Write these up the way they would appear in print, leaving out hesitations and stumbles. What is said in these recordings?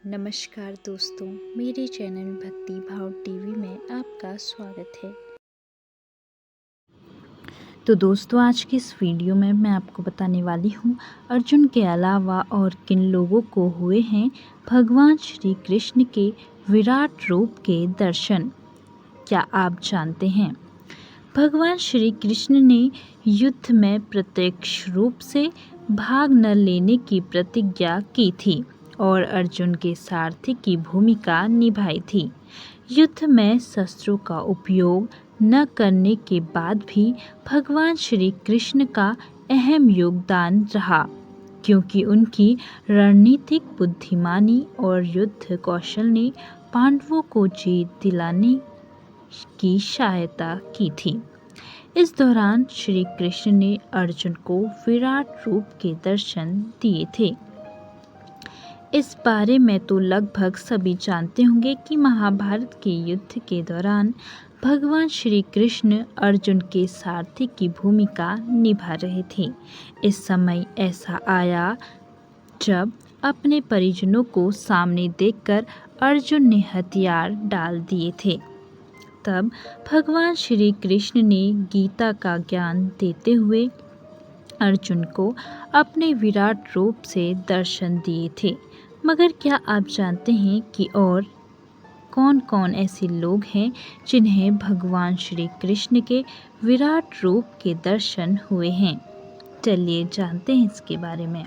नमस्कार दोस्तों, मेरे चैनल भक्ति भाव टीवी में आपका स्वागत है। तो दोस्तों, आज की इस वीडियो में मैं आपको बताने वाली हूँ अर्जुन के अलावा और किन लोगों को हुए हैं भगवान श्री कृष्ण के विराट रूप के दर्शन। क्या आप जानते हैं? भगवान श्री कृष्ण ने युद्ध में प्रत्यक्ष रूप से भाग न लेने की प्रतिज्ञा की थी और अर्जुन के सारथी की भूमिका निभाई थी। युद्ध में शस्त्रों का उपयोग न करने के बाद भी भगवान श्री कृष्ण का अहम योगदान रहा, क्योंकि उनकी रणनीतिक बुद्धिमानी और युद्ध कौशल ने पांडवों को जीत दिलाने की सहायता की थी। इस दौरान श्री कृष्ण ने अर्जुन को विराट रूप के दर्शन दिए थे। इस बारे में तो लगभग सभी जानते होंगे कि महाभारत के युद्ध के दौरान भगवान श्री कृष्ण अर्जुन के सारथी की भूमिका निभा रहे थे। इस समय ऐसा आया जब अपने परिजनों को सामने देखकर अर्जुन ने हथियार डाल दिए थे। तब भगवान श्री कृष्ण ने गीता का ज्ञान देते हुए अर्जुन को अपने विराट रूप से दर्शन दिए थे। मगर क्या आप जानते हैं कि और कौन कौन ऐसे लोग हैं जिन्हें भगवान श्री कृष्ण के विराट रूप के दर्शन हुए हैं? चलिए जानते हैं इसके बारे में।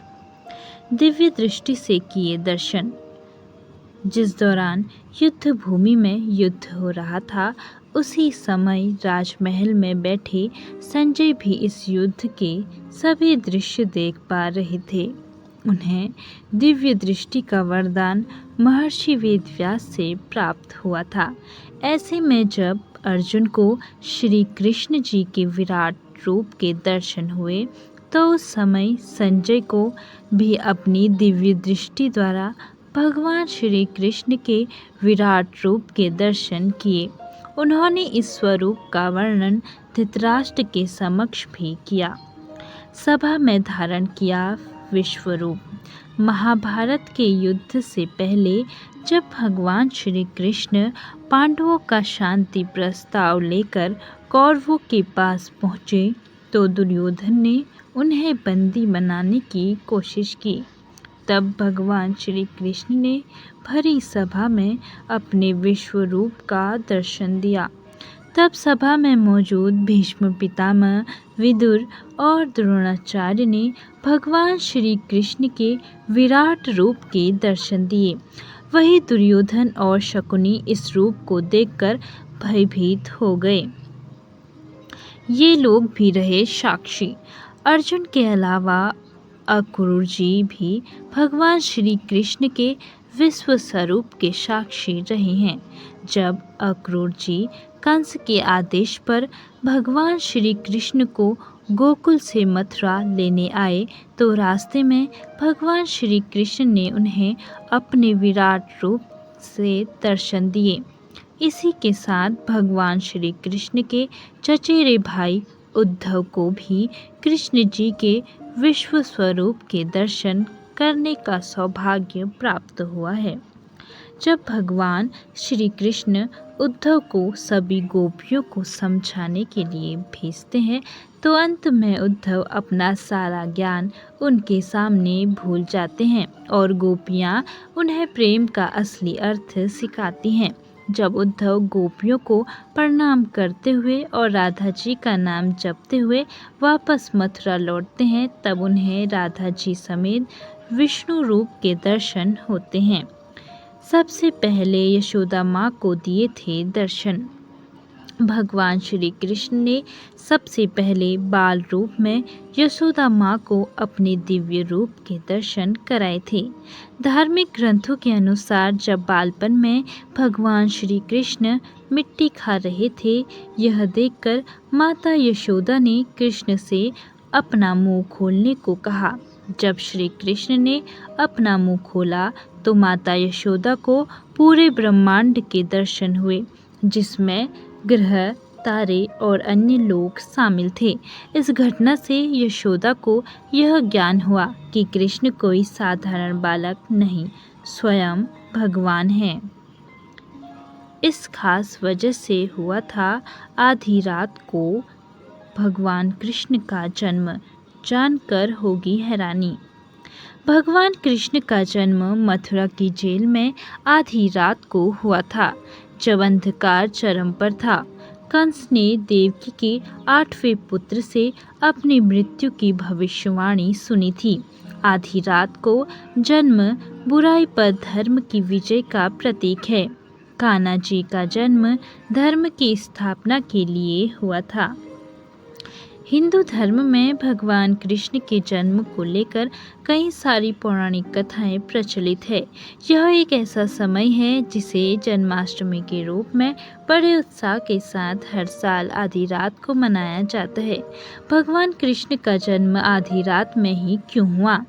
दिव्य दृष्टि से किए दर्शन। जिस दौरान युद्ध भूमि में युद्ध हो रहा था, उसी समय राजमहल में बैठे संजय भी इस युद्ध के सभी दृश्य देख पा रहे थे। उन्हें दिव्य दृष्टि का वरदान महर्षि वेदव्यास से प्राप्त हुआ था। ऐसे में जब अर्जुन को श्री कृष्ण जी के विराट रूप के दर्शन हुए, तो उस समय संजय को भी अपनी दिव्य दृष्टि द्वारा भगवान श्री कृष्ण के विराट रूप के दर्शन किए। उन्होंने इस स्वरूप का वर्णन धृतराष्ट्र के समक्ष भी किया। सभा में धारण किया विश्वरूप। महाभारत के युद्ध से पहले जब भगवान श्री कृष्ण पांडवों का शांति प्रस्ताव लेकर कौरवों के पास पहुँचे, तो दुर्योधन ने उन्हें बंदी बनाने की कोशिश की। तब भगवान श्री कृष्ण ने भरी सभा में अपने विश्वरूप का दर्शन दिया। तब सभा में मौजूद भीष्म पितामह, विदुर और द्रोणाचार्य ने भगवान श्री कृष्ण के विराट रूप के दर्शन दिए। वही दुर्योधन और शकुनी इस रूप को देखकर भयभीत हो गए। ये लोग भी रहे साक्षी। अर्जुन के अलावा अक्रूर जी भी भगवान श्री कृष्ण के विश्व स्वरूप के साक्षी रहे हैं। जब अक्रूर जी कंस के आदेश पर भगवान श्री कृष्ण को गोकुल से मथुरा लेने आए, तो रास्ते में भगवान श्री कृष्ण ने उन्हें अपने विराट रूप से दर्शन दिए। इसी के साथ भगवान श्री कृष्ण के चचेरे भाई उद्धव को भी कृष्ण जी के विश्व स्वरूप के दर्शन करने का सौभाग्य प्राप्त हुआ है। जब भगवान श्री कृष्ण उद्धव को सभी गोपियों को समझाने के लिए भेजते हैं, तो अंत में उद्धव अपना सारा ज्ञान उनके सामने भूल जाते हैं और गोपियाँ उन्हें प्रेम का असली अर्थ सिखाती हैं। जब उद्धव गोपियों को प्रणाम करते हुए और राधा जी का नाम जपते हुए वापस मथुरा लौटते हैं, तब उन्हें राधा जी समेत विष्णु रूप के दर्शन होते हैं। सबसे पहले यशोदा माँ को दिए थे दर्शन। भगवान श्री कृष्ण ने सबसे पहले बाल रूप में यशोदा माँ को अपने दिव्य रूप के दर्शन कराए थे। धार्मिक ग्रंथों के अनुसार जब बालपन में भगवान श्री कृष्ण मिट्टी खा रहे थे, यह देखकर माता यशोदा ने कृष्ण से अपना मुंह खोलने को कहा। जब श्री कृष्ण ने अपना मुंह खोला, तो माता यशोदा को पूरे ब्रह्मांड के दर्शन हुए, जिसमें ग्रह, तारे और अन्य लोग शामिल थे। इस घटना से यशोदा को यह ज्ञान हुआ कि कृष्ण कोई साधारण बालक नहीं, स्वयं भगवान हैं। इस खास वजह से हुआ था। आधी रात को भगवान कृष्ण का जन्म जानकर होगी हैरानी। भगवान कृष्ण का जन्म मथुरा की जेल में आधी रात को हुआ था, जब अंधकार चरम पर था। कंस ने देवकी के 8वें पुत्र से अपनी मृत्यु की भविष्यवाणी सुनी थी। आधी रात को जन्म बुराई पर धर्म की विजय का प्रतीक है। कान्हा जी का जन्म धर्म की स्थापना के लिए हुआ था। हिंदू धर्म में भगवान कृष्ण के जन्म को लेकर कई सारी पौराणिक कथाएं प्रचलित है। यह एक ऐसा समय है जिसे जन्माष्टमी के रूप में बड़े उत्साह के साथ हर साल आधी रात को मनाया जाता है। भगवान कृष्ण का जन्म आधी रात में ही क्यों हुआ?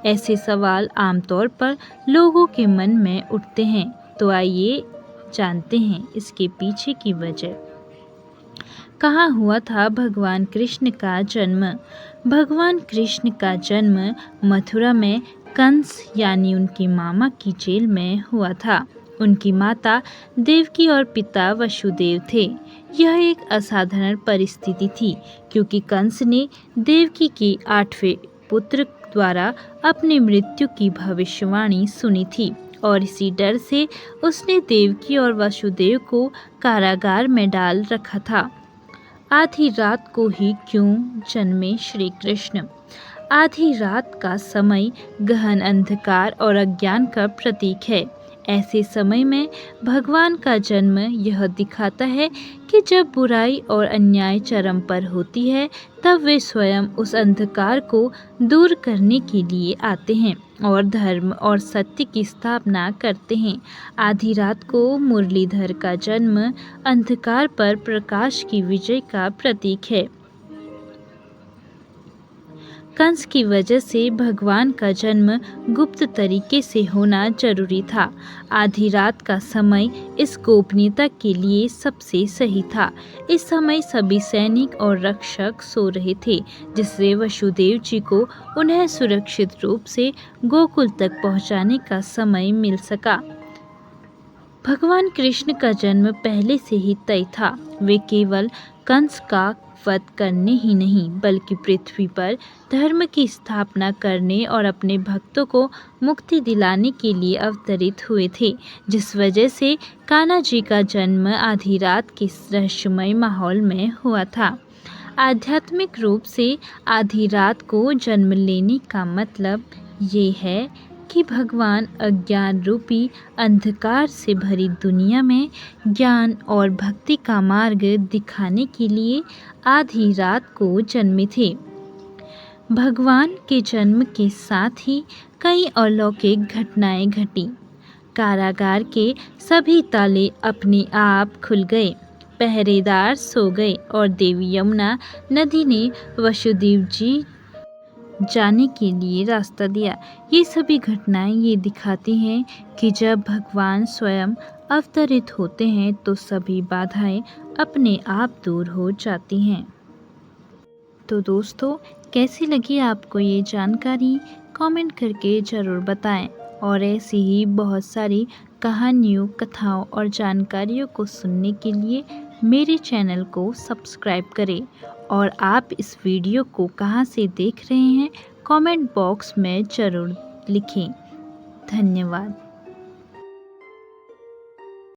ऐसे सवाल आमतौर पर लोगों के मन में उठते हैं। तो आइए जानते हैं इसके पीछे की वजह। कहाँ हुआ था भगवान कृष्ण का जन्म? भगवान कृष्ण का जन्म मथुरा में कंस यानी उनकी मामा की जेल में हुआ था। उनकी माता देवकी और पिता वसुदेव थे। यह एक असाधारण परिस्थिति थी, क्योंकि कंस ने देवकी के 8वें पुत्र द्वारा अपनी मृत्यु की भविष्यवाणी सुनी थी और इसी डर से उसने देवकी और वसुदेव को कारागार में डाल रखा था। आधी रात को ही क्यों जन्मे श्री कृष्ण? आधी रात का समय गहन अंधकार और अज्ञान का प्रतीक है। ऐसे समय में भगवान का जन्म यह दिखाता है कि जब बुराई और अन्याय चरम पर होती है, तब वे स्वयं उस अंधकार को दूर करने के लिए आते हैं और धर्म और सत्य की स्थापना करते हैं। आधी रात को मुरलीधर का जन्म अंधकार पर प्रकाश की विजय का प्रतीक है। कंस की वजह से भगवान का जन्म गुप्त तरीके से होना जरूरी था। आधी रात का समय इस गोपनीयता के लिए सबसे सही था। इस समय सभी सैनिक और रक्षक सो रहे थे, जिससे वसुदेव जी को उन्हें सुरक्षित रूप से गोकुल तक पहुंचाने का समय मिल सका। भगवान कृष्ण का जन्म पहले से ही तय था। वे केवल कंस का वध करने ही नहीं, बल्कि पृथ्वी पर धर्म की स्थापना करने और अपने भक्तों को मुक्ति दिलाने के लिए अवतरित हुए थे, जिस वजह से कान्हा जी का जन्म आधी रात के रहस्यमय माहौल में हुआ था। आध्यात्मिक रूप से आधी रात को जन्म लेने का मतलब ये है कि भगवान अज्ञान रूपी अंधकार से भरी दुनिया में ज्ञान और भक्ति का मार्ग दिखाने के लिए आधी रात को जन्मे थे। भगवान के जन्म के साथ ही कई अलौकिक घटनाएं घटी। कारागार के सभी ताले अपने आप खुल गए, पहरेदार सो गए और देवी यमुना नदी ने वसुदेव जी जाने के लिए रास्ता दिया। ये सभी घटनाएं ये दिखाती हैं कि जब भगवान स्वयं अवतरित होते हैं तो सभी बाधाएं अपने आप दूर हो जाती हैं। तो दोस्तों, कैसी लगी आपको ये जानकारी? कमेंट करके ज़रूर बताएं और ऐसी ही बहुत सारी कहानियों, कथाओं और जानकारियों को सुनने के लिए मेरे चैनल को सब्सक्राइब करें। और आप इस वीडियो को कहाँ से देख रहे हैं, कमेंट बॉक्स में ज़रूर लिखें। धन्यवाद।